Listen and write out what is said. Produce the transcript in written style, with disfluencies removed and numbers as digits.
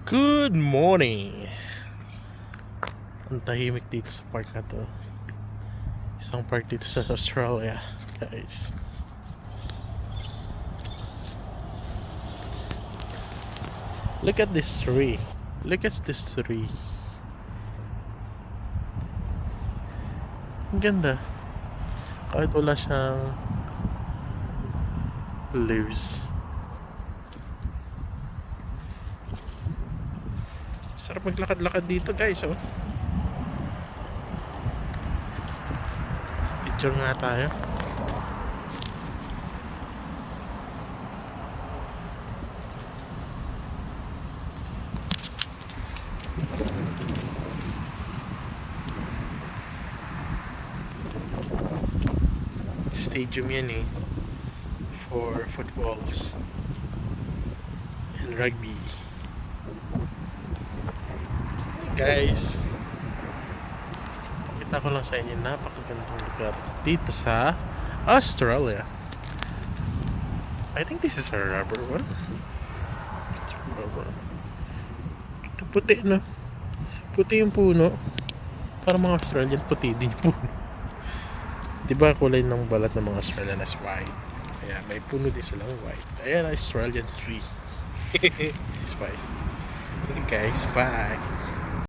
Good morning! Ang tahimik dito sa park na to. Isang park dito sa Australia, guys. Look at this tree. Look at this tree. Ang ganda. Kahit wala siyang leaves. Sarap maglakad-lakad dito, guys, oh. Picture nga tayo. Stadium yan eh, for footballs and rugby. Guys, pakita ko lang sa inyo, napakagandang lugar dito sa Australia. I think this is a rubber one. Rubber. Ito puti, no? Puti yung puno. Para mga Australian, puti din yung puno. Diba kulay ng balat ng mga Australian is white? Ayan, may puno din silang white. Ayan, Australian tree. It's white. Okay guys, bye.